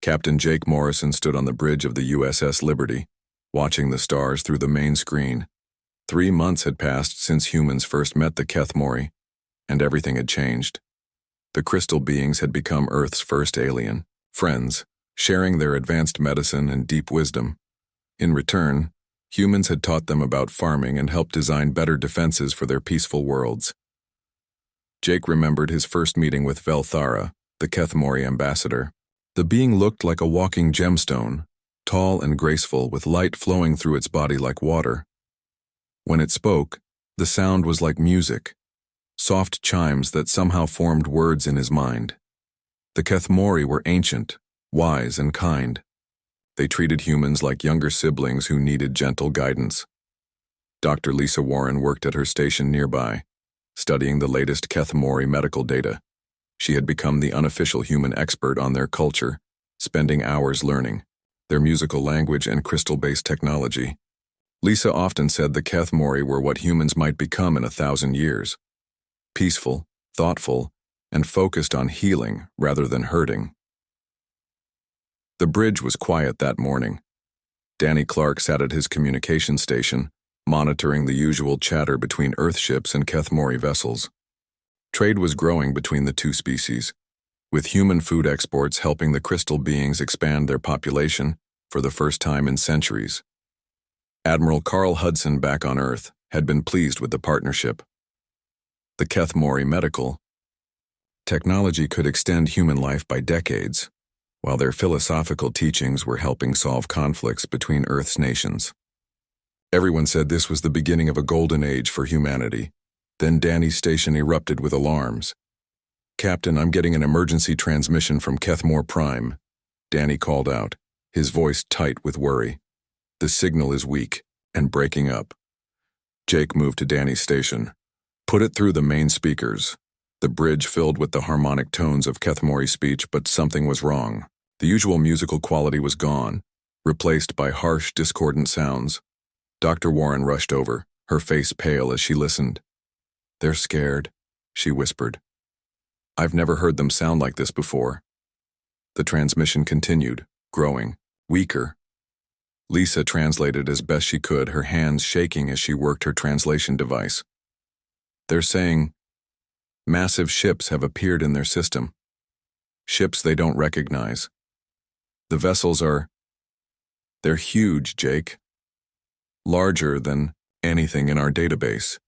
Captain Jake Morrison stood on the bridge of the USS Liberty, watching the stars through the main screen. 3 months had passed since humans first met the Kethmori, and everything had changed. The crystal beings had become Earth's first alien friends, sharing their advanced medicine and deep wisdom. In return, humans had taught them about farming and helped design better defenses for their peaceful worlds. Jake remembered his first meeting with Velthara, the Kethmori ambassador. The being looked like a walking gemstone, tall and graceful with light flowing through its body like water. When it spoke, the sound was like music, soft chimes that somehow formed words in his mind. The Kethmori were ancient, wise, and kind. They treated humans like younger siblings who needed gentle guidance. Dr. Lisa Warren worked at her station nearby, studying the latest Kethmori medical data. She had become the unofficial human expert on their culture, spending hours learning their musical language and crystal-based technology. Lisa often said the Kethmori were what humans might become in 1,000 years. Peaceful, thoughtful, and focused on healing rather than hurting. The bridge was quiet that morning. Danny Clark sat at his communication station, monitoring the usual chatter between Earth ships and Kethmori vessels. Trade was growing between the two species, with human food exports helping the crystal beings expand their population for the first time in centuries. Admiral Carl Hudson back on Earth had been pleased with the partnership. The Kethmori medical technology could extend human life by decades, while their philosophical teachings were helping solve conflicts between Earth's nations. Everyone said this was the beginning of a golden age for humanity. Then Danny's station erupted with alarms. "Captain, I'm getting an emergency transmission from Kethmor Prime," Danny called out, his voice tight with worry. "The signal is weak and breaking up." Jake moved to Danny's station. "Put it through the main speakers." The bridge filled with the harmonic tones of Kethmori speech, but something was wrong. The usual musical quality was gone, replaced by harsh, discordant sounds. Dr. Warren rushed over, her face pale as she listened. "They're scared," she whispered. "I've never heard them sound like this before." The transmission continued, growing, weaker. Lisa translated as best she could, her hands shaking as she worked her translation device. "They're saying, massive ships have appeared in their system. Ships they don't recognize. The vessels they're huge, Jake. Larger than anything in our database."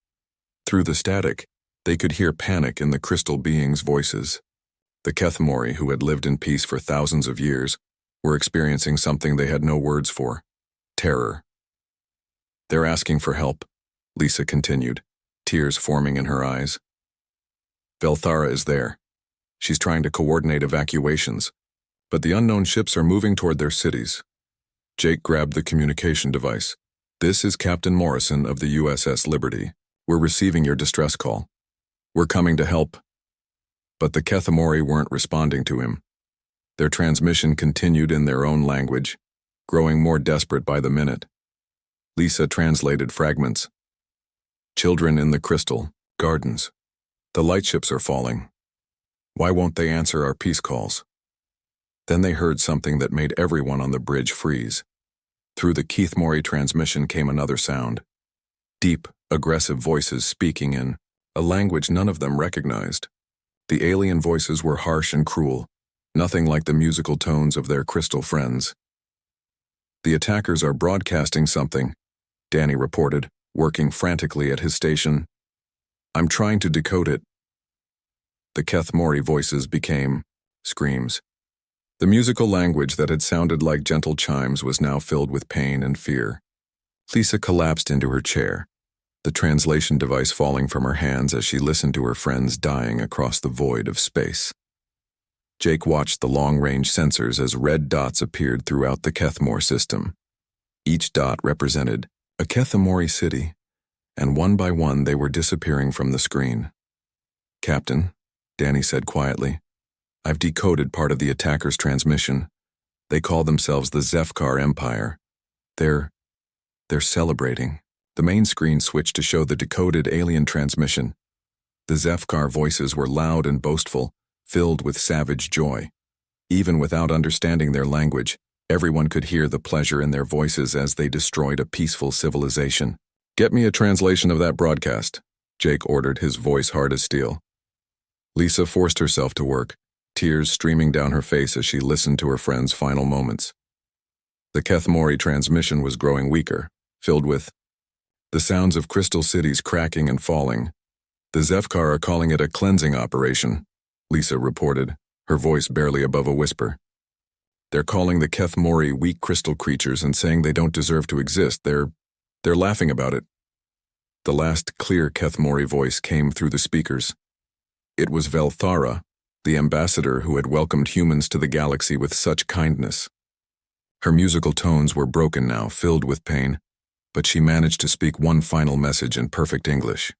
Through the static, they could hear panic in the crystal beings' voices. The Kethmori, who had lived in peace for thousands of years, were experiencing something they had no words for: terror. "They're asking for help," Lisa continued, tears forming in her eyes. "Velthara is there. She's trying to coordinate evacuations, but the unknown ships are moving toward their cities." Jake grabbed the communication device. "This is Captain Morrison of the USS Liberty. We're receiving your distress call. We're coming to help." But the Kethmori weren't responding to him. Their transmission continued in their own language, growing more desperate by the minute. Lisa translated fragments. "Children in the crystal gardens. The lightships are falling. Why won't they answer our peace calls?" Then they heard something that made everyone on the bridge freeze. Through the Kethmori transmission came another sound. Deep, aggressive voices speaking in a language none of them recognized. The alien voices were harsh and cruel, nothing like the musical tones of their crystal friends. "The attackers are broadcasting something," Danny reported, working frantically at his station. "I'm trying to decode it." The Kethmori voices became screams. The musical language that had sounded like gentle chimes was now filled with pain and fear. Lisa collapsed into her chair, the translation device falling from her hands as she listened to her friends dying across the void of space. Jake watched the long-range sensors as red dots appeared throughout the Kethmor system. Each dot represented a Kethmori city, and one by one they were disappearing from the screen. "Captain," Danny said quietly, "I've decoded part of the attackers' transmission. They call themselves the Zefkar Empire. They're celebrating." The main screen switched to show the decoded alien transmission. The Zefkar voices were loud and boastful, filled with savage joy. Even without understanding their language, everyone could hear the pleasure in their voices as they destroyed a peaceful civilization. "Get me a translation of that broadcast," Jake ordered, his voice hard as steel. Lisa forced herself to work, tears streaming down her face as she listened to her friend's final moments. The Kethmori transmission was growing weaker, filled with the sounds of crystal cities cracking and falling. "The Zefkar are calling it a cleansing operation," Lisa reported, her voice barely above a whisper. "They're calling the Kethmori weak crystal creatures and saying they don't deserve to exist. They're laughing about it." The last clear Kethmori voice came through the speakers. It was Velthara, the ambassador who had welcomed humans to the galaxy with such kindness. Her musical tones were broken now, filled with pain, but she managed to speak one final message in perfect English.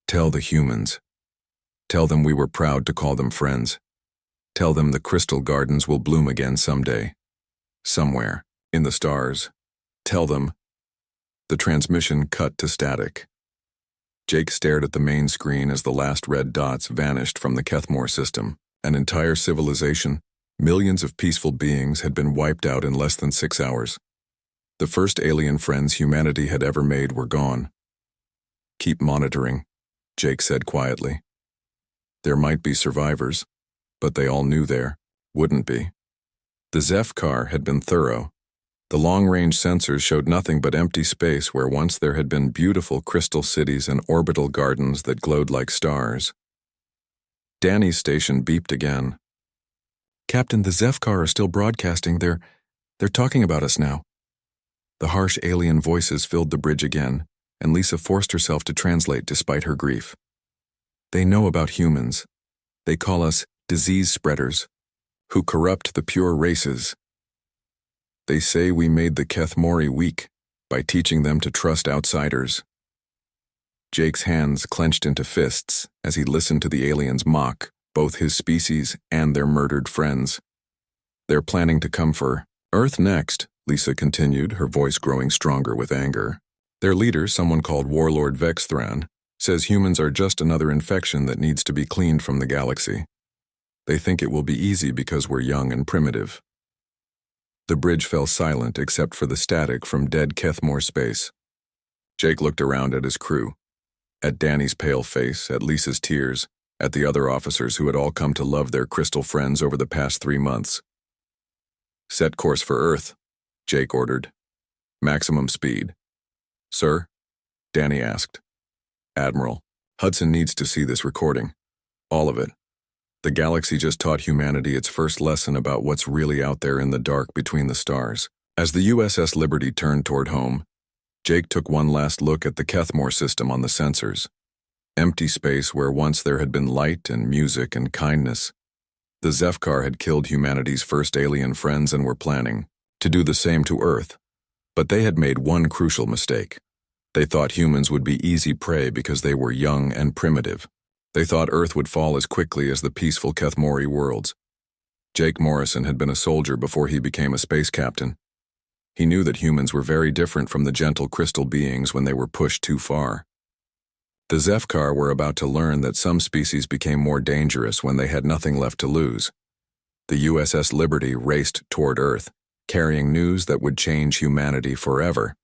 "Tell the humans. Tell them we were proud to call them friends. Tell them the crystal gardens will bloom again someday. Somewhere, in the stars. Tell them." The transmission cut to static. Jake stared at the main screen as the last red dots vanished from the Kethmor system. An entire civilization, millions of peaceful beings, had been wiped out in less than 6 hours. The first alien friends humanity had ever made were gone. "Keep monitoring," Jake said quietly. There might be survivors, but they all knew there wouldn't be. The Zefkar had been thorough. The long-range sensors showed nothing but empty space where once there had been beautiful crystal cities and orbital gardens that glowed like stars. Danny's station beeped again. "Captain, the Zefkar are still broadcasting. They're talking about us now." The harsh alien voices filled the bridge again, and Lisa forced herself to translate despite her grief. "They know about humans. They call us disease spreaders, who corrupt the pure races. They say we made the Kethmori weak by teaching them to trust outsiders." Jake's hands clenched into fists as he listened to the aliens mock both his species and their murdered friends. "They're planning to come for Earth next," Lisa continued, her voice growing stronger with anger. "Their leader, someone called Warlord Vexthran, says humans are just another infection that needs to be cleaned from the galaxy. They think it will be easy because we're young and primitive." The bridge fell silent except for the static from dead Kethmor space. Jake looked around at his crew, at Danny's pale face, at Lisa's tears, at the other officers who had all come to love their crystal friends over the past 3 months. "Set course for Earth," Jake ordered. "Maximum speed." "Sir?" Danny asked. "Admiral, Hudson needs to see this recording. All of it. The galaxy just taught humanity its first lesson about what's really out there in the dark between the stars." As the USS Liberty turned toward home, Jake took one last look at the Kethmor system on the sensors. Empty space where once there had been light and music and kindness. The Zefkar had killed humanity's first alien friends and were planning to do the same to Earth. But they had made one crucial mistake. They thought humans would be easy prey because they were young and primitive. They thought Earth would fall as quickly as the peaceful Kethmori worlds. Jake Morrison had been a soldier before he became a space captain. He knew that humans were very different from the gentle crystal beings when they were pushed too far. The Zefkar were about to learn that some species became more dangerous when they had nothing left to lose. The USS Liberty raced toward Earth, carrying news that would change humanity forever.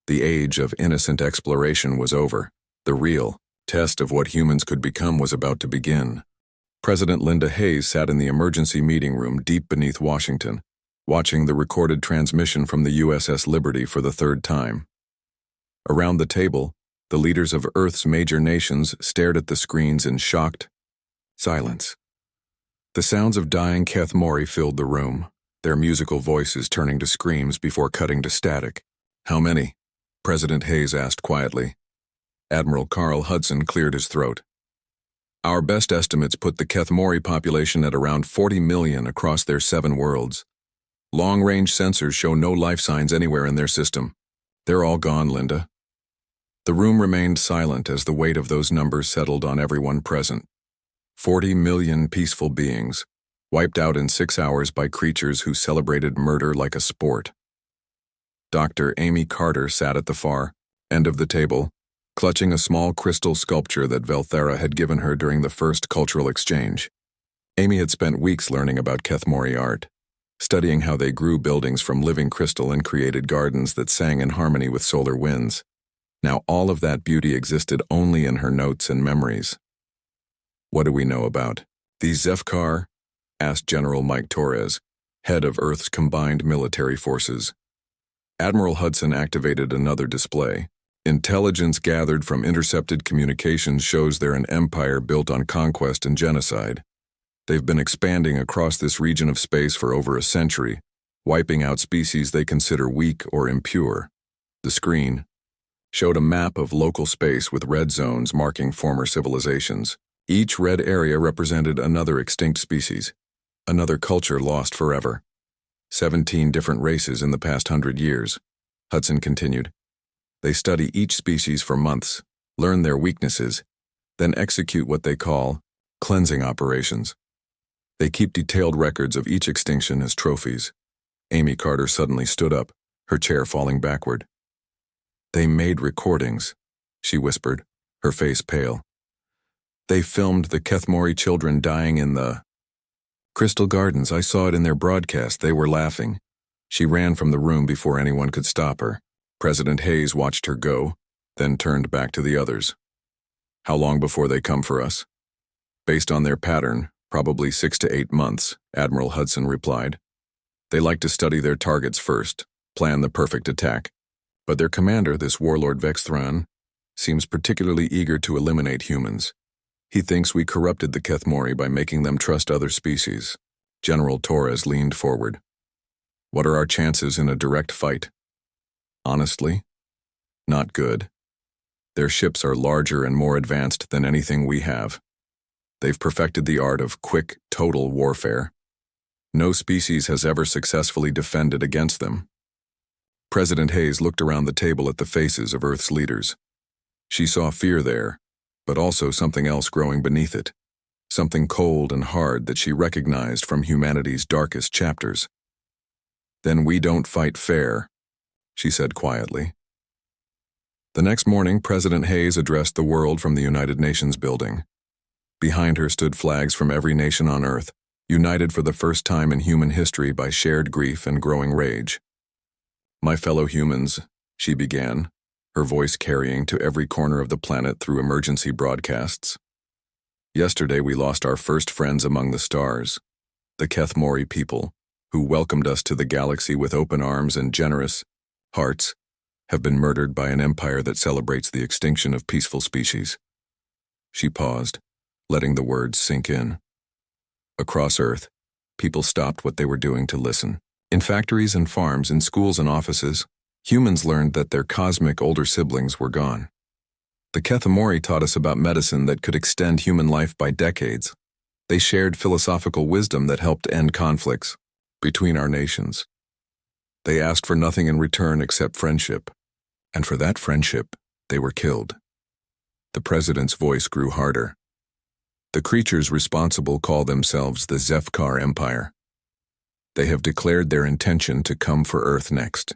The age of innocent exploration was over. The real test of what humans could become was about to begin. President Linda Hayes sat in the emergency meeting room deep beneath Washington, watching the recorded transmission from the USS Liberty for the 3rd time. Around the table, the leaders of Earth's major nations stared at the screens in shocked silence. The sounds of dying Kethmori filled the room, their musical voices turning to screams before cutting to static. "How many?" President Hayes asked quietly. Admiral Carl Hudson cleared his throat. "Our best estimates put the Kethmori population at around 40 million across their 7 worlds. Long-range sensors show no life signs anywhere in their system. They're all gone, Linda." The room remained silent as the weight of those numbers settled on everyone present. 40 million peaceful beings, wiped out in 6 hours by creatures who celebrated murder like a sport. Dr. Amy Carter sat at the far end of the table, clutching a small crystal sculpture that Velthara had given her during the first cultural exchange. Amy had spent weeks learning about Kethmori art, studying how they grew buildings from living crystal and created gardens that sang in harmony with solar winds. Now all of that beauty existed only in her notes and memories. "What do we know about these Zefkar?" asked General Mike Torres, head of Earth's combined military forces. Admiral Hudson activated another display. "Intelligence gathered from intercepted communications shows they're an empire built on conquest and genocide. They've been expanding across this region of space for over a century, wiping out species they consider weak or impure." The screen showed a map of local space with red zones marking former civilizations. Each red area represented another extinct species, another culture lost forever. 17 different races in the past 100 years, Hudson continued. They study each species for months, learn their weaknesses, then execute what they call cleansing operations. They keep detailed records of each extinction as trophies. Amy Carter suddenly stood up, her chair falling backward. "They made recordings," she whispered, her face pale. "They filmed the Kethmori children dying in the Crystal Gardens. I saw it in their broadcast. They were laughing." She ran from the room before anyone could stop her. President Hayes watched her go, then turned back to the others. "How long before they come for us?" "Based on their pattern, probably 6 to 8 months, Admiral Hudson replied. "They like to study their targets first, plan the perfect attack. But their commander, this warlord Vexthran, seems particularly eager to eliminate humans. He thinks we corrupted the Kethmori by making them trust other species." General Torres leaned forward. "What are our chances in a direct fight?" "Honestly, not good. Their ships are larger and more advanced than anything we have. They've perfected the art of quick, total warfare. No species has ever successfully defended against them." President Hayes looked around the table at the faces of Earth's leaders. She saw fear there, but also something else growing beneath it, something cold and hard that she recognized from humanity's darkest chapters. "Then we don't fight fair," she said quietly. The next morning, President Hayes addressed the world from the United Nations building. Behind her stood flags from every nation on Earth, united for the first time in human history by shared grief and growing rage. "My fellow humans," she began, her voice carrying to every corner of the planet through emergency broadcasts. "Yesterday we lost our first friends among the stars, the Kethmori people, who welcomed us to the galaxy with open arms and generous hearts, have been murdered by an empire that celebrates the extinction of peaceful species." She paused, letting the words sink in. Across Earth, people stopped what they were doing to listen. In factories and farms, in schools and offices, humans learned that their cosmic older siblings were gone. The Kethmori taught us about medicine that could extend human life by decades. They shared philosophical wisdom that helped end conflicts between our nations. They asked for nothing in return except friendship, and for that friendship, they were killed. The president's voice grew harder. "The creatures responsible call themselves the Zefkar Empire. They have declared their intention to come for Earth next.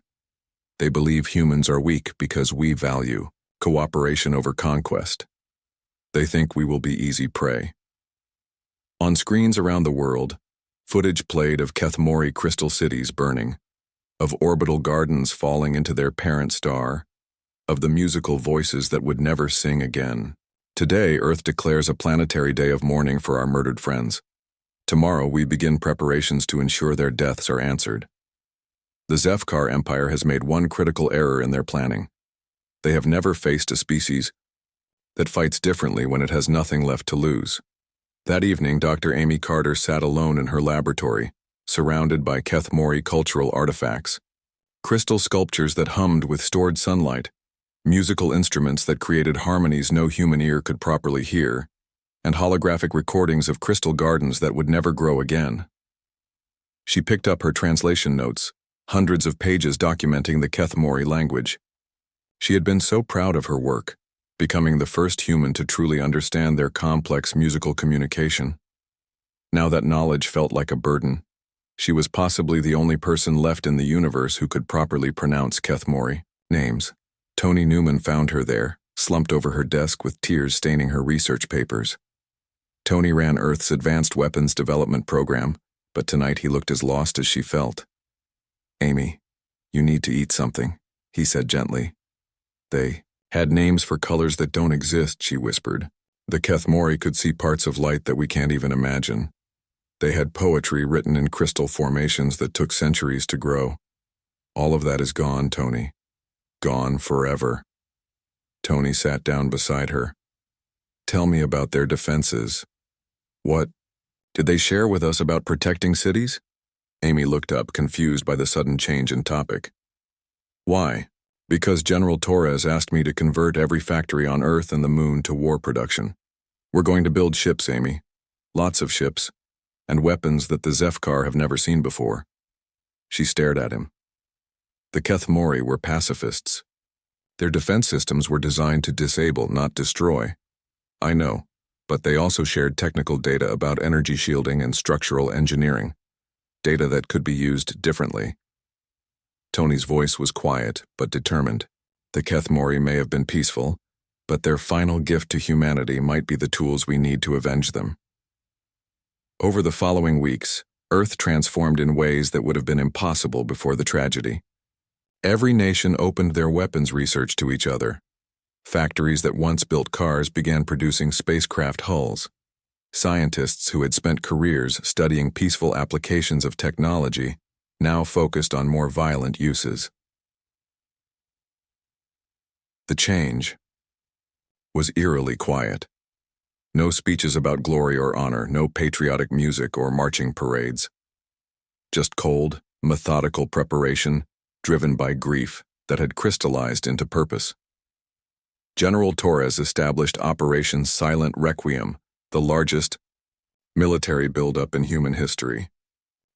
They believe humans are weak because we value cooperation over conquest. They think we will be easy prey." On screens around the world, footage played of Kethmori crystal cities burning, of orbital gardens falling into their parent star, of the musical voices that would never sing again. Today, Earth declares a planetary day of mourning for our murdered friends. Tomorrow, we begin preparations to ensure their deaths are answered. The Zefkar Empire has made one critical error in their planning. They have never faced a species that fights differently when it has nothing left to lose. That evening, Dr. Amy Carter sat alone in her laboratory, surrounded by Kethmori cultural artifacts, crystal sculptures that hummed with stored sunlight, musical instruments that created harmonies no human ear could properly hear, and holographic recordings of crystal gardens that would never grow again. She picked up her translation notes, hundreds of pages documenting the Kethmori language. She had been so proud of her work, becoming the first human to truly understand their complex musical communication. Now that knowledge felt like a burden. She was possibly the only person left in the universe who could properly pronounce Kethmori names. Tony Newman found her there, slumped over her desk with tears staining her research papers. Tony ran Earth's Advanced Weapons Development Program, but tonight he looked as lost as she felt. "Amy, you need to eat something," he said gently. "They had names for colors that don't exist," she whispered. "The Kethmori could see parts of light that we can't even imagine. They had poetry written in crystal formations that took centuries to grow. All of that is gone, Tony. Gone forever." Tony sat down beside her. "Tell me about their defenses. What did they share with us about protecting cities?" Amy looked up, confused by the sudden change in topic. "Why?" "Because General Torres asked me to convert every factory on Earth and the Moon to war production. We're going to build ships, Amy. Lots of ships. And weapons that the Zefkar have never seen before." She stared at him. The Kethmori were pacifists. Their defense systems were designed to disable, not destroy. "I know, but they also shared technical data about energy shielding and structural engineering. Data that could be used differently." Tony's voice was quiet but determined. The Kethmori may have been peaceful, but their final gift to humanity might be the tools we need to avenge them. Over the following weeks, Earth transformed in ways that would have been impossible before the tragedy. Every nation opened their weapons research to each other. Factories that once built cars began producing spacecraft hulls. Scientists who had spent careers studying peaceful applications of technology now focused on more violent uses. The change was eerily quiet. No speeches about glory or honor, no patriotic music or marching parades. Just cold, methodical preparation, driven by grief that had crystallized into purpose. General Torres established Operation Silent Requiem, the largest military buildup in human history.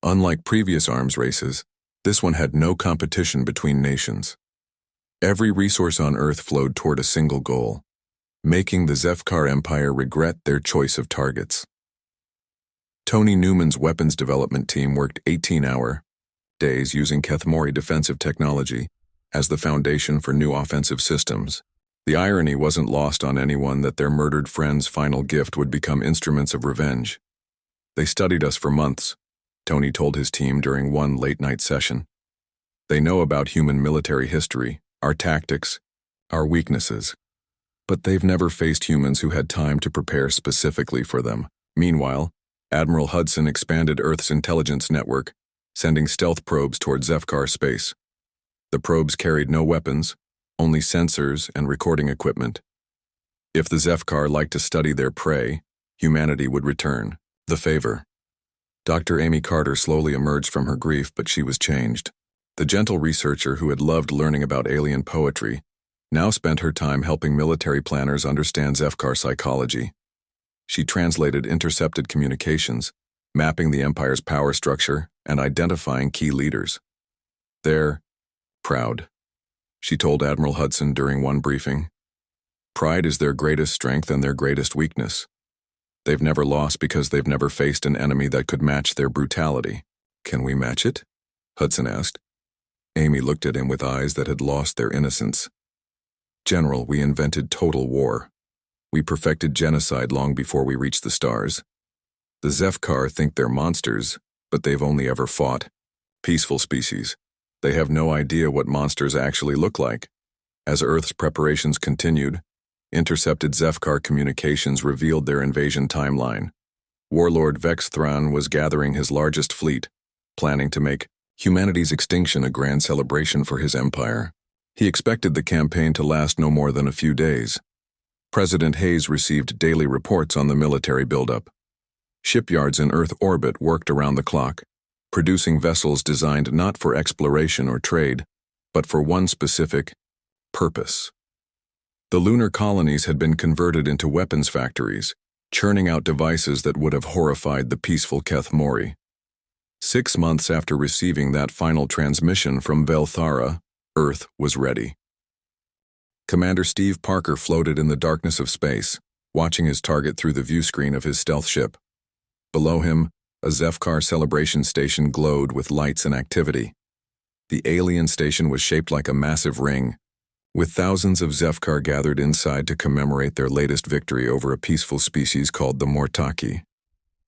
Unlike previous arms races, this one had no competition between nations. Every resource on Earth flowed toward a single goal: making the Zefkar Empire regret their choice of targets. Tony Newman's weapons development team worked 18-hour days using Kethmori defensive technology as the foundation for new offensive systems. The irony wasn't lost on anyone that their murdered friend's final gift would become instruments of revenge. "They studied us for months," Tony told his team during one late-night session. "They know about human military history, our tactics, our weaknesses. But they've never faced humans who had time to prepare specifically for them." Meanwhile, Admiral Hudson expanded Earth's intelligence network, sending stealth probes toward Zefkar space. The probes carried no weapons, only sensors and recording equipment. If the Zefkar liked to study their prey, humanity would return the favor. Dr. Amy Carter slowly emerged from her grief, but she was changed. The gentle researcher who had loved learning about alien poetry now spent her time helping military planners understand Zefkar psychology. She translated intercepted communications, mapping the Empire's power structure and identifying key leaders. "They're proud," she told Admiral Hudson during one briefing. "Pride is their greatest strength and their greatest weakness. They've never lost because they've never faced an enemy that could match their brutality." "Can we match it?" Hudson asked. Amy looked at him with eyes that had lost their innocence. "General, we invented total war. We perfected genocide long before we reached the stars. The Zefkar think they're monsters, but they've only ever fought peaceful species. They have no idea what monsters actually look like." As Earth's preparations continued, intercepted Zefkar communications revealed their invasion timeline. Warlord Vex Thran was gathering his largest fleet, planning to make humanity's extinction a grand celebration for his empire. He expected the campaign to last no more than a few days. President Hayes received daily reports on the military buildup. Shipyards in Earth orbit worked around the clock, producing vessels designed not for exploration or trade, but for one specific purpose. The lunar colonies had been converted into weapons factories, churning out devices that would have horrified the peaceful Kethmori. 6 months after receiving that final transmission from Velthara, Earth was ready. Commander Steve Parker floated in the darkness of space, watching his target through the viewscreen of his stealth ship. Below him, a Zefkar celebration station glowed with lights and activity. The alien station was shaped like a massive ring, with thousands of Zefkar gathered inside to commemorate their latest victory over a peaceful species called the Mortaki.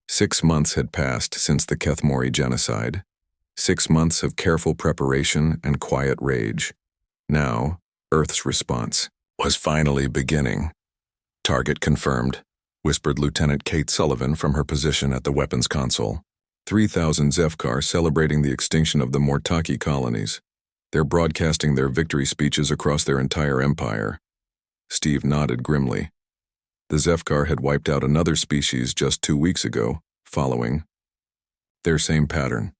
6 months had passed since the Kethmori genocide. 6 months of careful preparation and quiet rage. Now, Earth's response was finally beginning. "Target confirmed," whispered Lieutenant Kate Sullivan from her position at the weapons console. 3,000 Zefkar celebrating the extinction of the Mortaki colonies. They're broadcasting their victory speeches across their entire empire. Steve nodded grimly. The Zefkar had wiped out another species just 2 weeks ago, following their same pattern.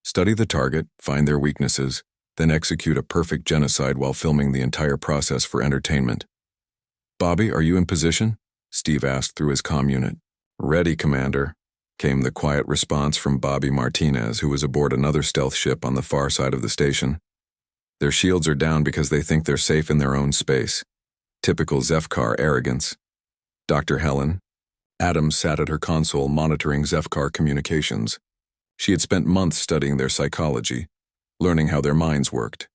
Study the target, find their weaknesses, then execute a perfect genocide while filming the entire process for entertainment. "Bobby, are you in position?" Steve asked through his comm unit. "Ready, Commander," came the quiet response from Bobby Martinez, who was aboard another stealth ship on the far side of the station. "Their shields are down because they think they're safe in their own space. Typical Zefkar arrogance." Dr. Helen Adams sat at her console monitoring Zefkar communications. She had spent months studying their psychology, learning how their minds worked.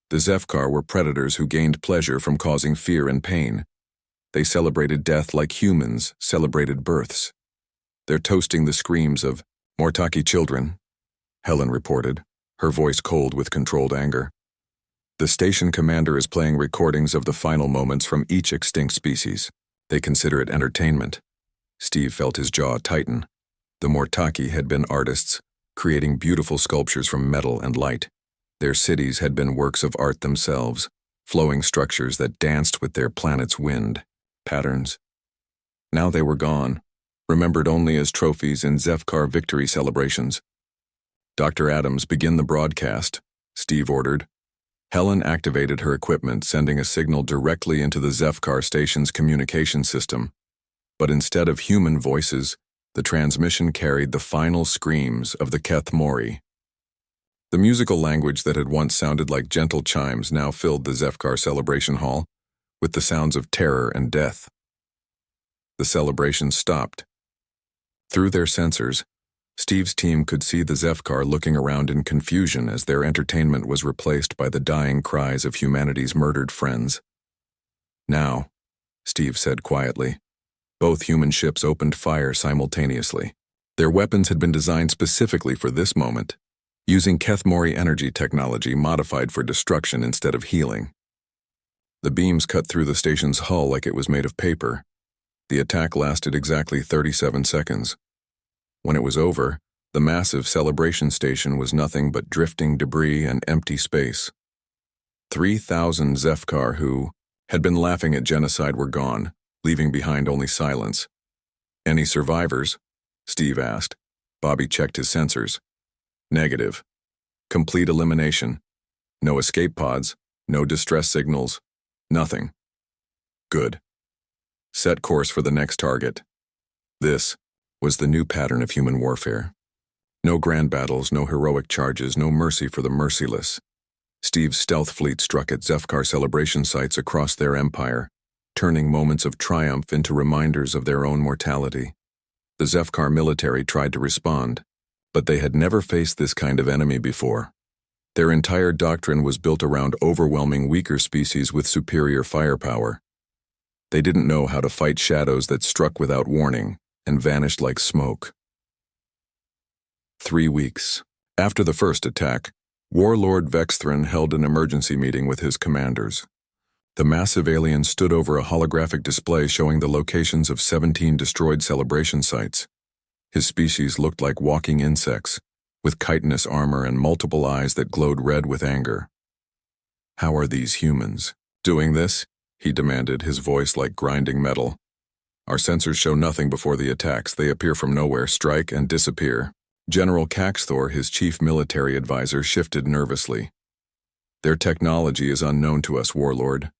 The Zefkar were predators who gained pleasure from causing fear and pain. They celebrated death like humans celebrated births. "They're toasting the screams of Mortaki children," Helen reported, her voice cold with controlled anger. "The station commander is playing recordings of the final moments from each extinct species. They consider it entertainment." Steve felt his jaw tighten. The Mortaki had been artists, creating beautiful sculptures from metal and light. Their cities had been works of art themselves, flowing structures that danced with their planet's wind, patterns. Now they were gone, remembered only as trophies in Zefkar victory celebrations. "Dr. Adams, begin the broadcast," Steve ordered. Helen activated her equipment, sending a signal directly into the Zefkar station's communication system. But instead of human voices, the transmission carried the final screams of the Kethmori. The musical language that had once sounded like gentle chimes now filled the Zefkar celebration hall with the sounds of terror and death. The celebration stopped. Through their sensors, Steve's team could see the Zefkar looking around in confusion as their entertainment was replaced by the dying cries of humanity's murdered friends. "Now," Steve said quietly. Both human ships opened fire simultaneously. Their weapons had been designed specifically for this moment, using Kethmori energy technology modified for destruction instead of healing. The beams cut through the station's hull like it was made of paper. The attack lasted exactly 37 seconds. When it was over, the massive celebration station was nothing but drifting debris and empty space. 3,000 Zefkar who had been laughing at genocide were gone, leaving behind only silence. "Any survivors?" Steve asked. Bobby checked his sensors. "Negative. Complete elimination. No escape pods, no distress signals, nothing." "Good. Set course for the next target." This was the new pattern of human warfare. No grand battles, no heroic charges, no mercy for the merciless. Steve's stealth fleet struck at Zefkar celebration sites across their empire, turning moments of triumph into reminders of their own mortality. The Zefkar military tried to respond, but they had never faced this kind of enemy before. Their entire doctrine was built around overwhelming weaker species with superior firepower. They didn't know how to fight shadows that struck without warning and vanished like smoke. 3 weeks. After the first attack, Warlord Vexthran held an emergency meeting with his commanders. The massive alien stood over a holographic display showing the locations of 17 destroyed celebration sites. His species looked like walking insects, with chitinous armor and multiple eyes that glowed red with anger. "How are these humans doing this?" he demanded, his voice like grinding metal. "Our sensors show nothing before the attacks. They appear from nowhere, strike, and disappear." General Caxthor, his chief military advisor, shifted nervously. "Their technology is unknown to us, Warlord.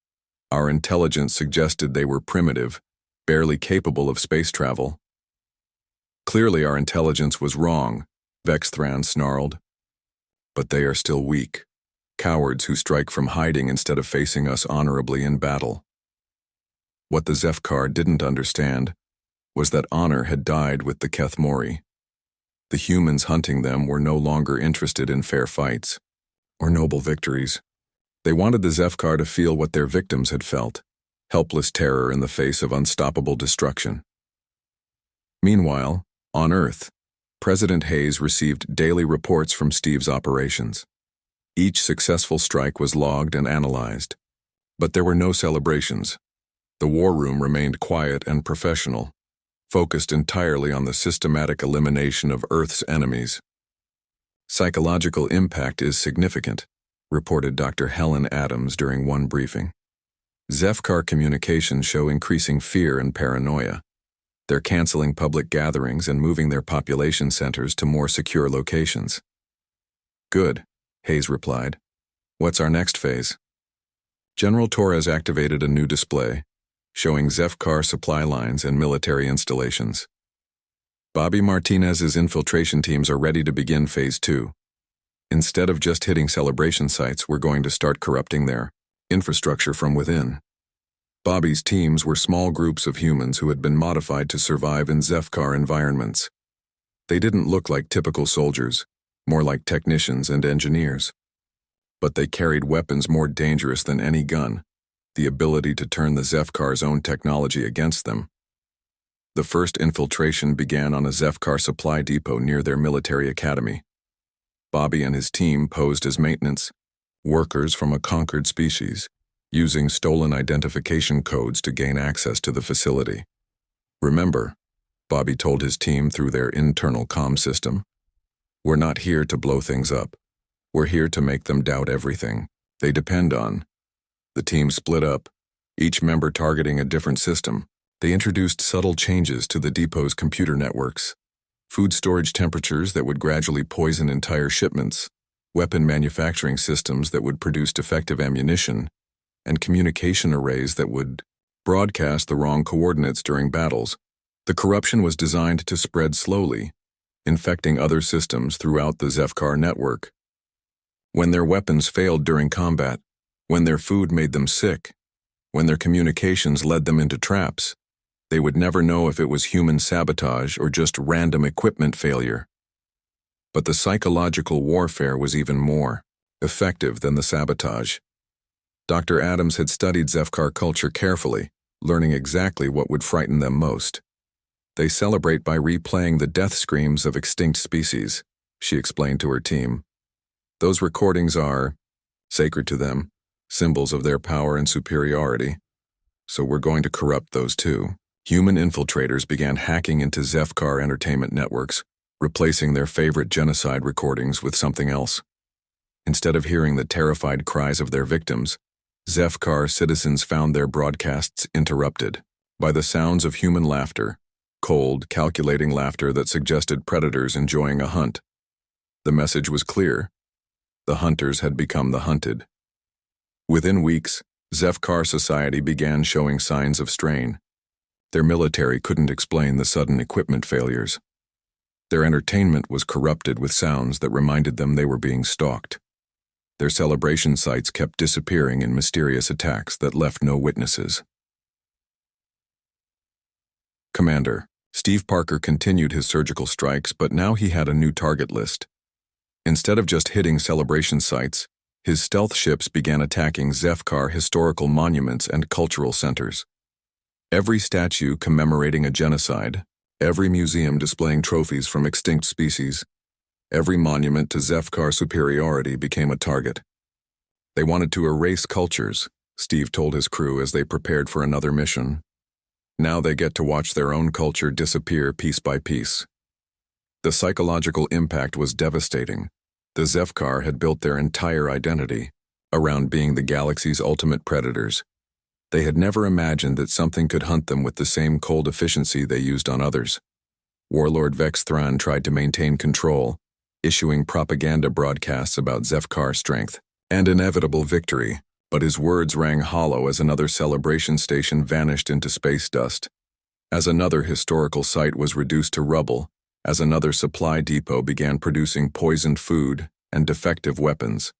Our intelligence suggested they were primitive, barely capable of space travel." "Clearly our intelligence was wrong," Vexthran snarled. "But they are still weak. Cowards who strike from hiding instead of facing us honorably in battle." What the Zefkar didn't understand was that honor had died with the Kethmori. The humans hunting them were no longer interested in fair fights or noble victories. They wanted the Zefkar to feel what their victims had felt, helpless terror in the face of unstoppable destruction. Meanwhile, on Earth, President Hayes received daily reports from Steve's operations. Each successful strike was logged and analyzed. But there were no celebrations. The war room remained quiet and professional, focused entirely on the systematic elimination of Earth's enemies. Psychological impact is significant, reported Dr. Helen Adams during one briefing. Zefkar communications show increasing fear and paranoia. They're canceling public gatherings and moving their population centers to more secure locations. Good, Hayes replied. What's our next phase? General Torres activated a new display, showing Zefkar supply lines and military installations. Bobby Martinez's infiltration teams are ready to begin Phase 2. Instead of just hitting celebration sites, we're going to start corrupting their infrastructure from within. Bobby's teams were small groups of humans who had been modified to survive in Zefkar environments. They didn't look like typical soldiers, more like technicians and engineers. But they carried weapons more dangerous than any gun, the ability to turn the Zefkar's own technology against them. The first infiltration began on a Zefkar supply depot near their military academy. Bobby and his team posed as maintenance workers from a conquered species, using stolen identification codes to gain access to the facility. Remember, Bobby told his team through their internal comm system, we're not here to blow things up. We're here to make them doubt everything they depend on. The team split up, each member targeting a different system. They introduced subtle changes to the depot's computer networks, food storage temperatures that would gradually poison entire shipments, weapon manufacturing systems that would produce defective ammunition, and communication arrays that would broadcast the wrong coordinates during battles. The corruption was designed to spread slowly, infecting other systems throughout the Zefkar network. When their weapons failed during combat, when their food made them sick, when their communications led them into traps, they would never know if it was human sabotage or just random equipment failure. But the psychological warfare was even more effective than the sabotage. Dr. Adams had studied Zefkar culture carefully, learning exactly what would frighten them most. They celebrate by replaying the death screams of extinct species, she explained to her team. Those recordings are sacred to them, symbols of their power and superiority. So we're going to corrupt those too. Human infiltrators began hacking into Zefkar entertainment networks, replacing their favorite genocide recordings with something else. Instead of hearing the terrified cries of their victims, Zefkar citizens found their broadcasts interrupted by the sounds of human laughter, cold, calculating laughter that suggested predators enjoying a hunt. The message was clear. The hunters had become the hunted. Within weeks, Zefkar society began showing signs of strain. Their military couldn't explain the sudden equipment failures. Their entertainment was corrupted with sounds that reminded them they were being stalked. Their celebration sites kept disappearing in mysterious attacks that left no witnesses. Commander, Steve Parker continued his surgical strikes, but now he had a new target list. Instead of just hitting celebration sites, his stealth ships began attacking Zefkar historical monuments and cultural centers. Every statue commemorating a genocide, every museum displaying trophies from extinct species, every monument to Zefkar superiority became a target. They wanted to erase cultures, Steve told his crew as they prepared for another mission. Now they get to watch their own culture disappear piece by piece. The psychological impact was devastating. The Zefkar had built their entire identity around being the galaxy's ultimate predators. They had never imagined that something could hunt them with the same cold efficiency they used on others. Warlord Vex Thran tried to maintain control, issuing propaganda broadcasts about Zefkar strength and inevitable victory, but his words rang hollow as another celebration station vanished into space dust, as another historical site was reduced to rubble, as another supply depot began producing poisoned food and defective weapons.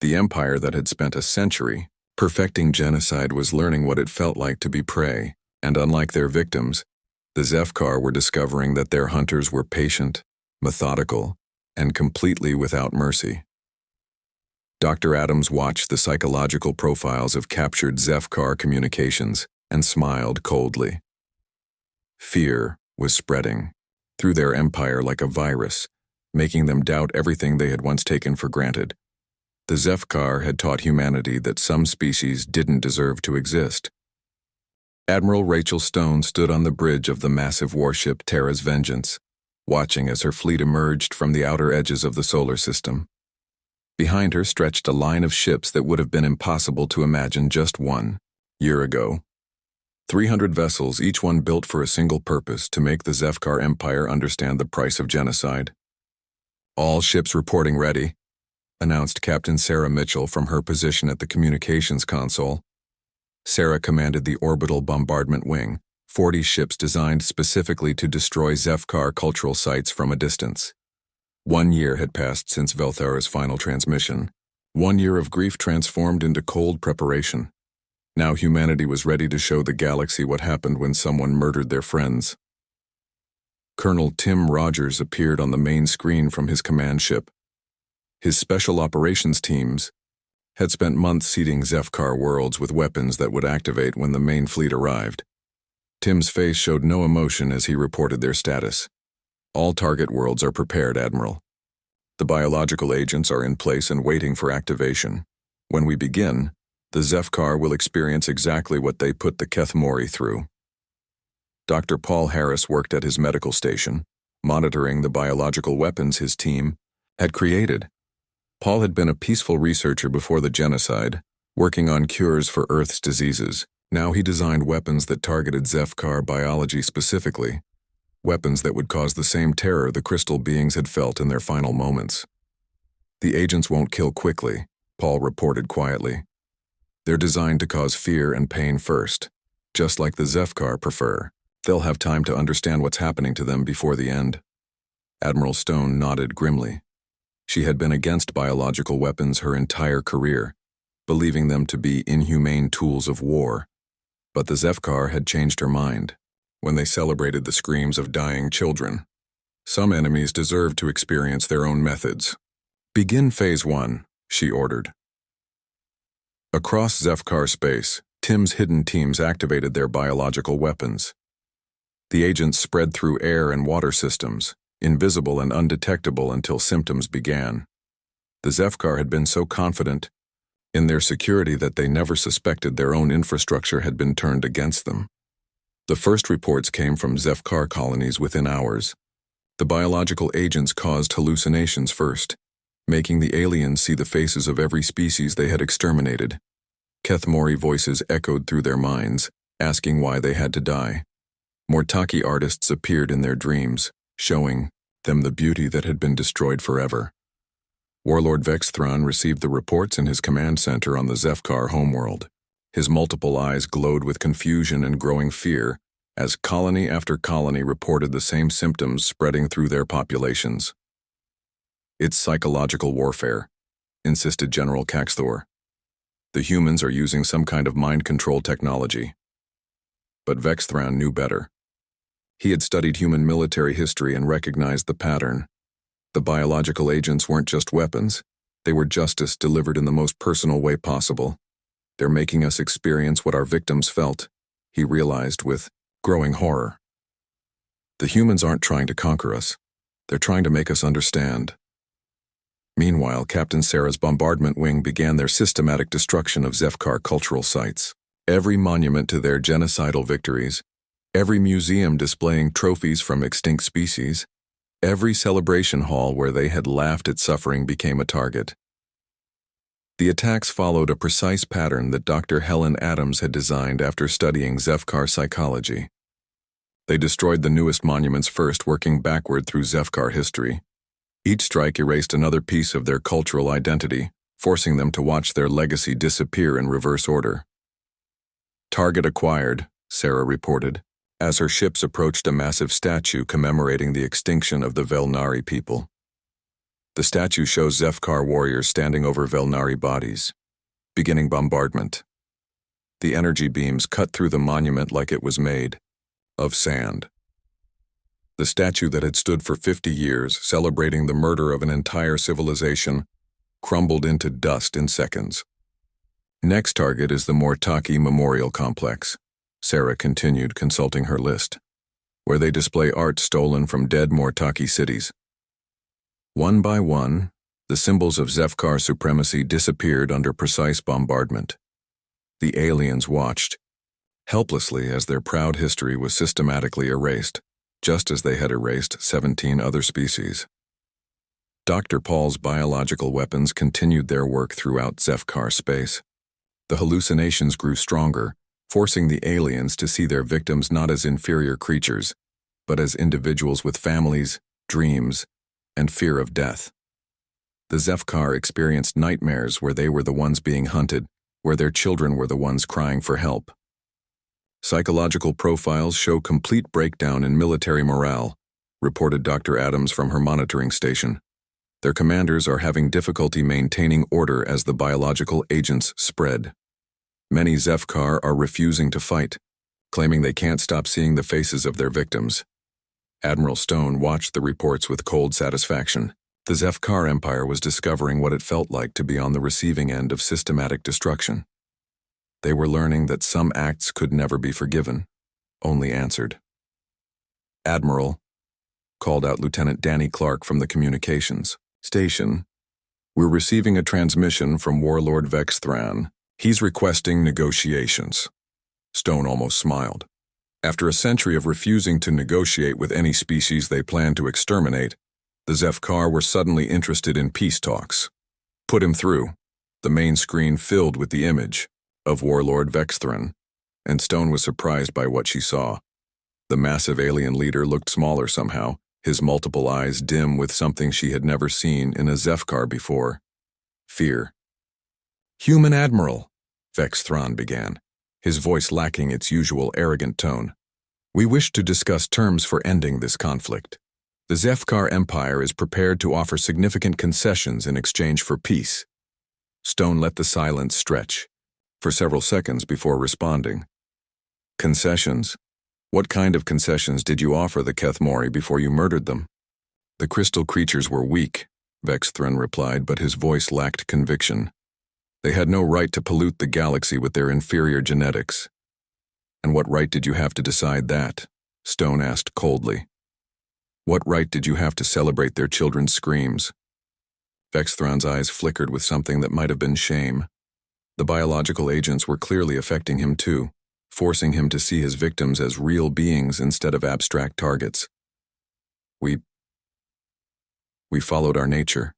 The empire that had spent a century perfecting genocide was learning what it felt like to be prey, and unlike their victims, the Zefkar were discovering that their hunters were patient, methodical, and completely without mercy. Dr. Adams watched the psychological profiles of captured Zefkar communications and smiled coldly. Fear was spreading through their empire like a virus, making them doubt everything they had once taken for granted. The Zefkar had taught humanity that some species didn't deserve to exist. Admiral Rachel Stone stood on the bridge of the massive warship Terra's Vengeance, watching as her fleet emerged from the outer edges of the solar system. Behind her stretched a line of ships that would have been impossible to imagine just 1 year ago. 300 vessels, each one built for a single purpose, to make the Zefkar Empire understand the price of genocide. "All ships reporting ready," announced Captain Sarah Mitchell from her position at the communications console. Sarah commanded the orbital bombardment wing, 40 ships designed specifically to destroy Zefkar cultural sites from a distance. 1 year had passed since Velthara's final transmission. 1 year of grief transformed into cold preparation. Now humanity was ready to show the galaxy what happened when someone murdered their friends. Colonel Tim Rogers appeared on the main screen from his command ship. His special operations teams had spent months seeding Zefkar worlds with weapons that would activate when the main fleet arrived. Tim's face showed no emotion as he reported their status. "All target worlds are prepared, Admiral. The biological agents are in place and waiting for activation. When we begin, the Zefkar will experience exactly what they put the Kethmori through." Dr. Paul Harris worked at his medical station, monitoring the biological weapons his team had created. Paul had been a peaceful researcher before the genocide, working on cures for Earth's diseases. Now he designed weapons that targeted Zefkar biology specifically, weapons that would cause the same terror the crystal beings had felt in their final moments. "The agents won't kill quickly," Paul reported quietly. "They're designed to cause fear and pain first, just like the Zefkar prefer. They'll have time to understand what's happening to them before the end." Admiral Stone nodded grimly. She had been against biological weapons her entire career, believing them to be inhumane tools of war. But the Zefkar had changed her mind when they celebrated the screams of dying children. Some enemies deserve to experience their own methods. "Begin Phase 1, she ordered. Across Zefkar space, Tim's hidden teams activated their biological weapons. The agents spread through air and water systems, invisible and undetectable until symptoms began. The Zefkar had been so confident in their security that they never suspected their own infrastructure had been turned against them. The first reports came from Zefkar colonies within hours. The biological agents caused hallucinations first, making the aliens see the faces of every species they had exterminated. Kethmori voices echoed through their minds, asking why they had to die. Mortaki artists appeared in their dreams, showing them the beauty that had been destroyed forever. Warlord Vexthron received the reports in his command center on the Zefkar homeworld. His multiple eyes glowed with confusion and growing fear as colony after colony reported the same symptoms spreading through their populations. "It's psychological warfare," insisted General Caxthor. "The humans are using some kind of mind control technology." But Vexthron knew better. He had studied human military history and recognized the pattern. The biological agents weren't just weapons, they were justice delivered in the most personal way possible. "They're making us experience what our victims felt," he realized with growing horror. "The humans aren't trying to conquer us, they're trying to make us understand." Meanwhile, Captain Sarah's bombardment wing began their systematic destruction of Zefkar cultural sites. Every monument to their genocidal victories, every museum displaying trophies from extinct species, every celebration hall where they had laughed at suffering became a target. The attacks followed a precise pattern that Dr. Helen Adams had designed after studying Zefkar psychology. They destroyed the newest monuments first, working backward through Zefkar history. Each strike erased another piece of their cultural identity, forcing them to watch their legacy disappear in reverse order. "Target acquired," Sarah reported, as her ships approached a massive statue commemorating the extinction of the Velnari people. The statue shows Zefkar warriors standing over Velnari bodies, beginning bombardment. The energy beams cut through the monument like it was made of sand. The statue that had stood for 50 years, celebrating the murder of an entire civilization, crumbled into dust in seconds. Next target is the Mortaki Memorial Complex, Sarah continued, consulting her list, where they display art stolen from dead Mortaki cities. One by one, the symbols of Zefkar supremacy disappeared under precise bombardment. The aliens watched, helplessly, as their proud history was systematically erased, just as they had erased 17 other species. Dr. Paul's biological weapons continued their work throughout Zefkar space. The hallucinations grew stronger, forcing the aliens to see their victims not as inferior creatures, but as individuals with families, dreams, and fear of death. The Zefkar experienced nightmares where they were the ones being hunted, where their children were the ones crying for help. Psychological profiles show complete breakdown in military morale, reported Dr. Adams from her monitoring station. Their commanders are having difficulty maintaining order as the biological agents spread. Many Zefkar are refusing to fight, claiming they can't stop seeing the faces of their victims. Admiral Stone watched the reports with cold satisfaction. The Zefkar Empire was discovering what it felt like to be on the receiving end of systematic destruction. They were learning that some acts could never be forgiven, only answered. "Admiral," called out Lieutenant Danny Clark from the communications station, "we're receiving a transmission from Warlord Vex Thran. He's requesting negotiations." Stone almost smiled. After a century of refusing to negotiate with any species they planned to exterminate, the Zefkar were suddenly interested in peace talks. "Put him through." The main screen filled with the image of Warlord Vexthran, and Stone was surprised by what she saw. The massive alien leader looked smaller somehow, his multiple eyes dim with something she had never seen in a Zefkar before: fear. "Human Admiral," Vexthran began, his voice lacking its usual arrogant tone, "we wish to discuss terms for ending this conflict. The Zefkar Empire is prepared to offer significant concessions in exchange for peace." Stone let the silence stretch for several seconds before responding. "Concessions? What kind of concessions did you offer the Kethmori before you murdered them?" "The crystal creatures were weak," Vexthran replied, but his voice lacked conviction. "They had no right to pollute the galaxy with their inferior genetics." "And what right did you have to decide that?" Stone asked coldly. "What right did you have to celebrate their children's screams?" Vexthran's eyes flickered with something that might have been shame. The biological agents were clearly affecting him too, forcing him to see his victims as real beings instead of abstract targets. We followed our nature,"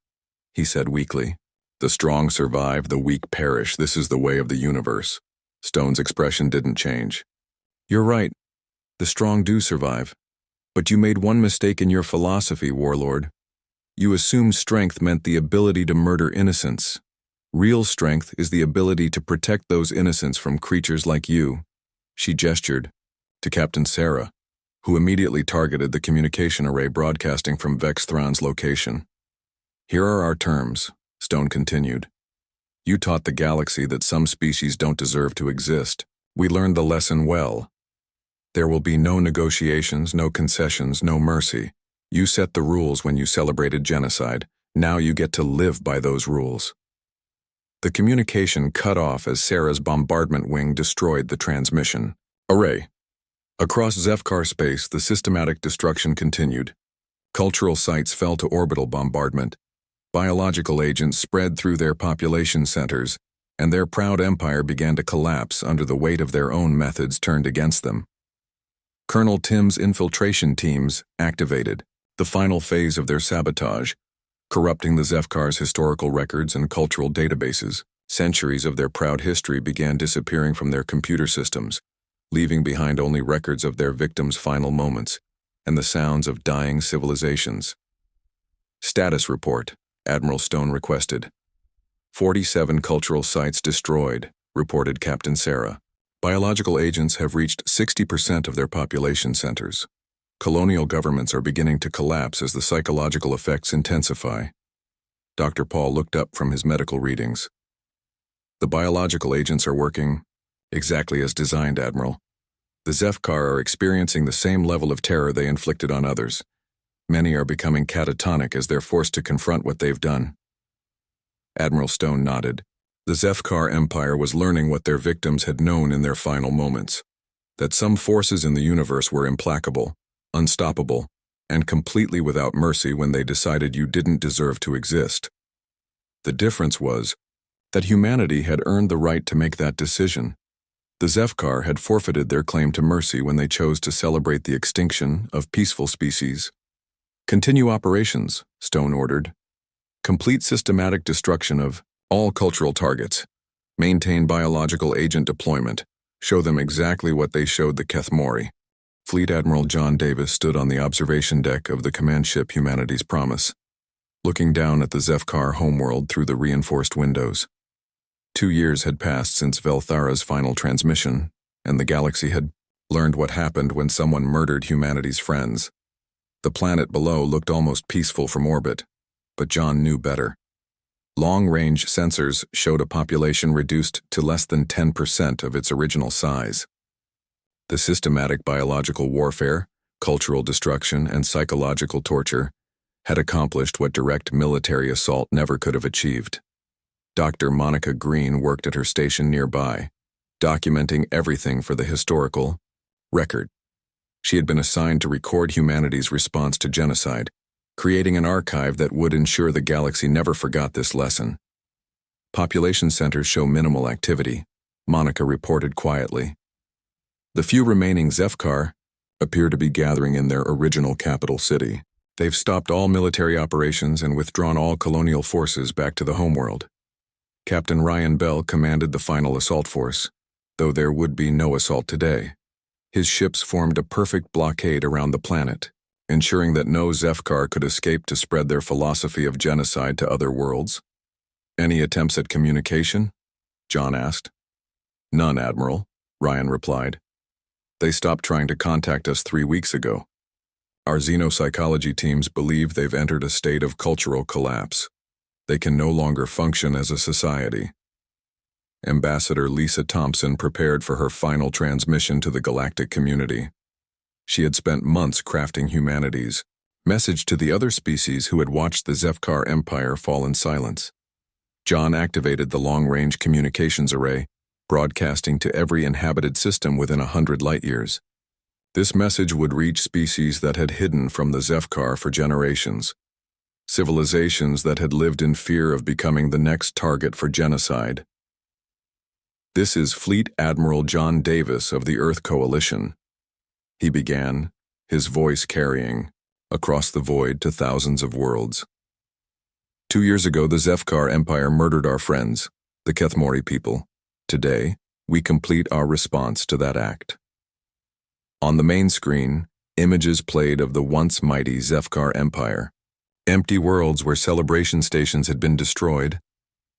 he said weakly. "The strong survive, the weak perish. This is the way of the universe." Stone's expression didn't change. "You're right. The strong do survive. But you made one mistake in your philosophy, Warlord. You assumed strength meant the ability to murder innocents. Real strength is the ability to protect those innocents from creatures like you." She gestured to Captain Sarah, who immediately targeted the communication array broadcasting from Vexthran's location. "Here are our terms," Stone continued. "You taught the galaxy that some species don't deserve to exist. We learned the lesson well. There will be no negotiations, no concessions, no mercy. You set the rules when you celebrated genocide. Now you get to live by those rules." The communication cut off as Sarah's bombardment wing destroyed the transmission array. Across Zefkar space, the systematic destruction continued. Cultural sites fell to orbital bombardment. Biological agents spread through their population centers, and their proud empire began to collapse under the weight of their own methods turned against them. Colonel Tim's infiltration teams activated, the final phase of their sabotage, corrupting the Zefkar's historical records and cultural databases. Centuries of their proud history began disappearing from their computer systems, leaving behind only records of their victims' final moments and the sounds of dying civilizations. "Status report," Admiral Stone requested. 47 cultural sites destroyed, reported Captain Sarah. Biological agents have reached 60% of their population centers. Colonial governments are beginning to collapse as the psychological effects intensify. Dr. Paul looked up from his medical readings. "The biological agents are working exactly as designed, Admiral. The Zefkar are experiencing the same level of terror they inflicted on others. Many are becoming catatonic as they're forced to confront what they've done." Admiral Stone nodded. The Zefkar Empire was learning what their victims had known in their final moments. That some forces in the universe were implacable, unstoppable, and completely without mercy when they decided you didn't deserve to exist. The difference was that humanity had earned the right to make that decision. The Zefkar had forfeited their claim to mercy when they chose to celebrate the extinction of peaceful species. Continue operations, Stone ordered. Complete systematic destruction of all cultural targets. Maintain biological agent deployment. Show them exactly what they showed the Kethmori. Fleet Admiral John Davis stood on the observation deck of the command ship Humanity's Promise, looking down at the Zefkar homeworld through the reinforced windows. 2 years had passed since Velthara's final transmission, and the galaxy had learned what happened when someone murdered humanity's friends. The planet below looked almost peaceful from orbit, but John knew better. Long-range sensors showed a population reduced to less than 10% of its original size. The systematic biological warfare, cultural destruction, and psychological torture had accomplished what direct military assault never could have achieved. Dr. Monica Green worked at her station nearby, documenting everything for the historical record. She had been assigned to record humanity's response to genocide, creating an archive that would ensure the galaxy never forgot this lesson. Population centers show minimal activity, Monica reported quietly. The few remaining Zefkar appear to be gathering in their original capital city. They've stopped all military operations and withdrawn all colonial forces back to the homeworld. Captain Ryan Bell commanded the final assault force, though there would be no assault today. His ships formed a perfect blockade around the planet, ensuring that no Zefkar could escape to spread their philosophy of genocide to other worlds. Any attempts at communication? John asked. None, Admiral, Ryan replied. They stopped trying to contact us 3 weeks ago. Our xenopsychology teams believe they've entered a state of cultural collapse. They can no longer function as a society. Ambassador Lisa Thompson prepared for her final transmission to the galactic community. She had spent months crafting humanity's message to the other species who had watched the Zefkar Empire fall in silence. John activated the long-range communications array, broadcasting to every inhabited system within 100 light-years. This message would reach species that had hidden from the Zefkar for generations, civilizations that had lived in fear of becoming the next target for genocide. This is Fleet Admiral John Davis of the Earth Coalition, he began, his voice carrying across the void to thousands of worlds. 2 years ago, the Zefkar Empire murdered our friends, the Kethmori people. Today, we complete our response to that act. On the main screen, images played of the once mighty Zefkar Empire. Empty worlds where celebration stations had been destroyed,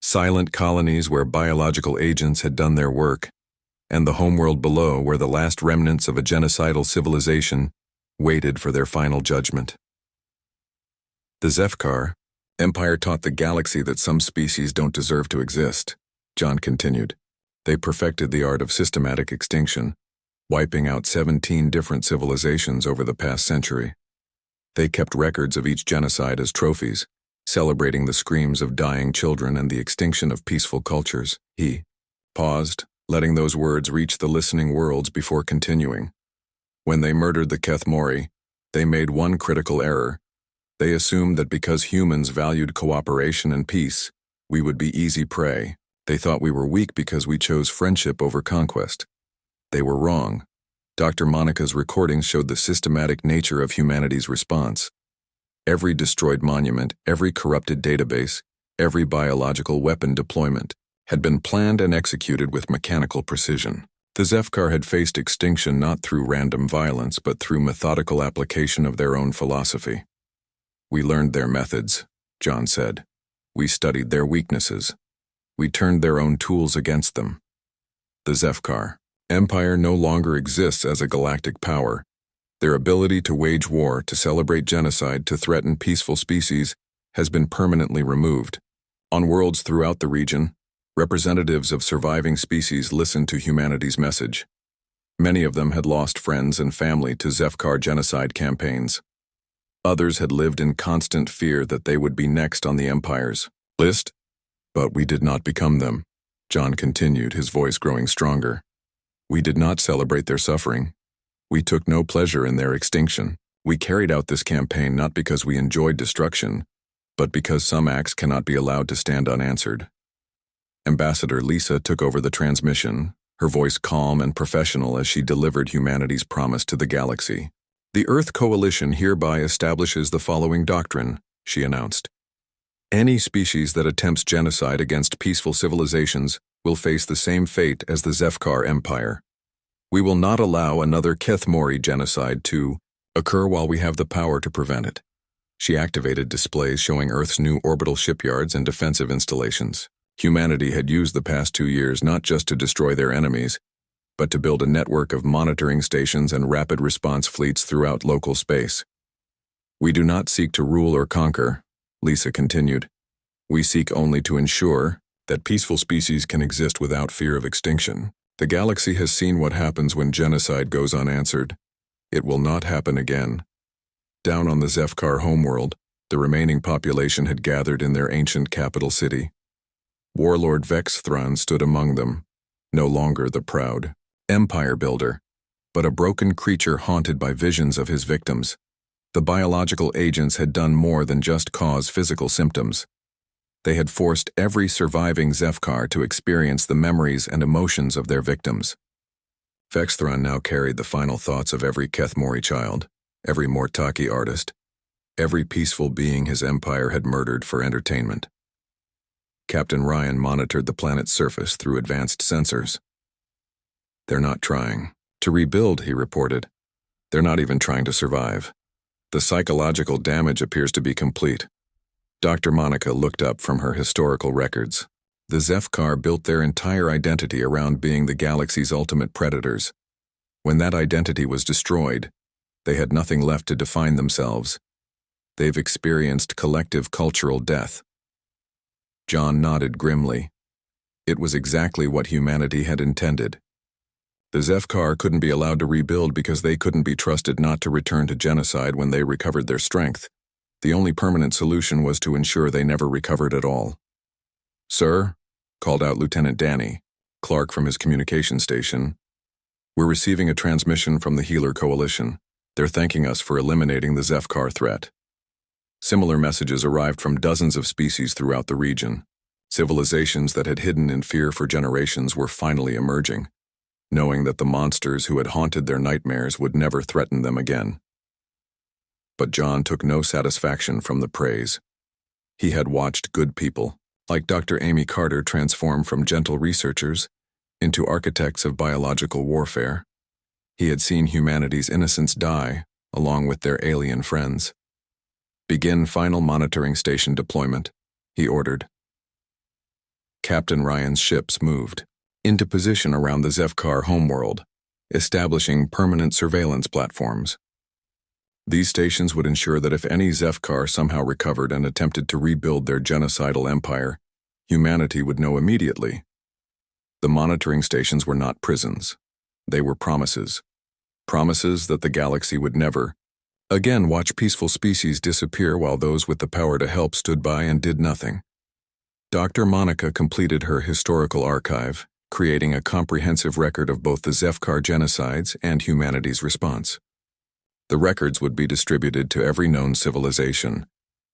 silent colonies where biological agents had done their work, and the homeworld below where the last remnants of a genocidal civilization waited for their final judgment. The Zefkar Empire taught the galaxy that some species don't deserve to exist, John continued. They perfected the art of systematic extinction, wiping out 17 different civilizations over the past century. They kept records of each genocide as trophies, celebrating the screams of dying children and the extinction of peaceful cultures. He paused, letting those words reach the listening worlds before continuing. When they murdered the Kethmori, they made one critical error. They assumed that because humans valued cooperation and peace, we would be easy prey. They thought we were weak because we chose friendship over conquest. They were wrong. Dr. Monica's recordings showed the systematic nature of humanity's response. Every destroyed monument, every corrupted database, every biological weapon deployment had been planned and executed with mechanical precision. The Zefkar had faced extinction not through random violence, but through methodical application of their own philosophy. We learned their methods, John said. We studied their weaknesses. We turned their own tools against them. The Zefkar Empire no longer exists as a galactic power. Their ability to wage war, to celebrate genocide, to threaten peaceful species has been permanently removed. On worlds throughout the region, representatives of surviving species listened to humanity's message. Many of them had lost friends and family to Zefkar genocide campaigns. Others had lived in constant fear that they would be next on the Empire's list. But we did not become them, John continued, his voice growing stronger. We did not celebrate their suffering. We took no pleasure in their extinction. We carried out this campaign not because we enjoyed destruction, but because some acts cannot be allowed to stand unanswered. Ambassador Lisa took over the transmission, her voice calm and professional as she delivered humanity's promise to the galaxy. The Earth Coalition hereby establishes the following doctrine, she announced. Any species that attempts genocide against peaceful civilizations will face the same fate as the Zefkar Empire. We will not allow another Kethmori genocide to occur while we have the power to prevent it. She activated displays showing Earth's new orbital shipyards and defensive installations. Humanity had used the past 2 years not just to destroy their enemies, but to build a network of monitoring stations and rapid response fleets throughout local space. We do not seek to rule or conquer, Lisa continued. We seek only to ensure that peaceful species can exist without fear of extinction. The galaxy has seen what happens when genocide goes unanswered. It will not happen again. Down on the Zefkar homeworld, the remaining population had gathered in their ancient capital city. Warlord Vexthron stood among them, no longer the proud empire builder, but a broken creature haunted by visions of his victims. The biological agents had done more than just cause physical symptoms. They had forced every surviving Zefkar to experience the memories and emotions of their victims. Vexthron now carried the final thoughts of every Kethmori child, every Mortaki artist, every peaceful being his empire had murdered for entertainment. Captain Ryan monitored the planet's surface through advanced sensors. They're not trying to rebuild, he reported. They're not even trying to survive. The psychological damage appears to be complete. Dr. Monica looked up from her historical records. The Zefkar built their entire identity around being the galaxy's ultimate predators. When that identity was destroyed, they had nothing left to define themselves. They've experienced collective cultural death. John nodded grimly. It was exactly what humanity had intended. The Zefkar couldn't be allowed to rebuild because they couldn't be trusted not to return to genocide when they recovered their strength. The only permanent solution was to ensure they never recovered at all. "Sir," called out Lieutenant Danny, Clark from his communication station, "we're receiving a transmission from the Healer Coalition. They're thanking us for eliminating the Zefkar threat." Similar messages arrived from dozens of species throughout the region. Civilizations that had hidden in fear for generations were finally emerging, knowing that the monsters who had haunted their nightmares would never threaten them again. But John took no satisfaction from the praise. He had watched good people, like Dr. Amy Carter, transform from gentle researchers into architects of biological warfare. He had seen humanity's innocence die, along with their alien friends. "Begin final monitoring station deployment," he ordered. Captain Ryan's ships moved into position around the Zefkar homeworld, establishing permanent surveillance platforms. These stations would ensure that if any Zefkar somehow recovered and attempted to rebuild their genocidal empire, humanity would know immediately. The monitoring stations were not prisons. They were promises. Promises that the galaxy would never again watch peaceful species disappear while those with the power to help stood by and did nothing. Dr. Monica completed her historical archive, creating a comprehensive record of both the Zefkar genocides and humanity's response. The records would be distributed to every known civilization,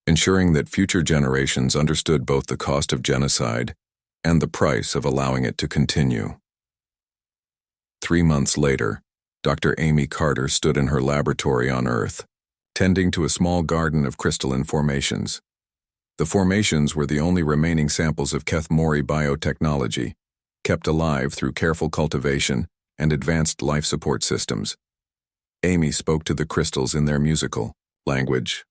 ensuring that future generations understood both the cost of genocide and the price of allowing it to continue. 3 months later, Dr. Amy Carter stood in her laboratory on Earth, tending to a small garden of crystalline formations. The formations were the only remaining samples of Kethmori biotechnology, kept alive through careful cultivation and advanced life support systems. Amy spoke to the crystals in their musical language,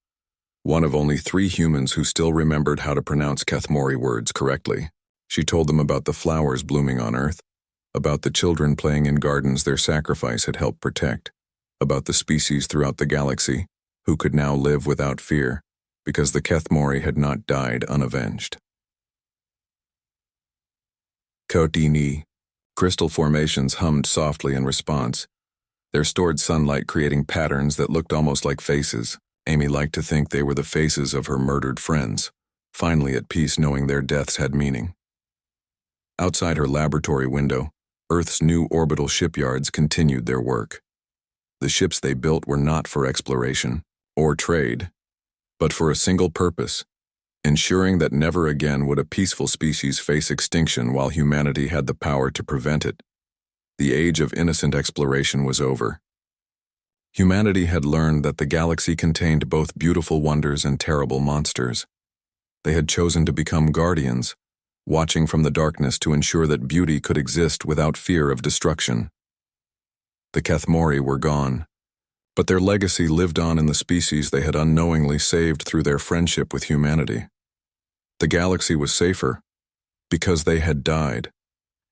one of only 3 humans who still remembered how to pronounce Kethmori words correctly. She told them about the flowers blooming on Earth, about the children playing in gardens their sacrifice had helped protect, about the species throughout the galaxy who could now live without fear because the Kethmori had not died unavenged. Kotini. Crystal formations hummed softly in response, their stored sunlight creating patterns that looked almost like faces. Amy liked to think they were the faces of her murdered friends, finally at peace knowing their deaths had meaning. Outside her laboratory window, Earth's new orbital shipyards continued their work. The ships they built were not for exploration or trade, but for a single purpose: ensuring that never again would a peaceful species face extinction while humanity had the power to prevent it. The age of innocent exploration was over. Humanity had learned that the galaxy contained both beautiful wonders and terrible monsters. They had chosen to become guardians, watching from the darkness to ensure that beauty could exist without fear of destruction. The Kethmori were gone, but their legacy lived on in the species they had unknowingly saved through their friendship with humanity. The galaxy was safer because they had died,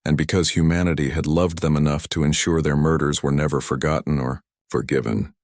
and because humanity had loved them enough to ensure their murders were never forgotten or forgiven.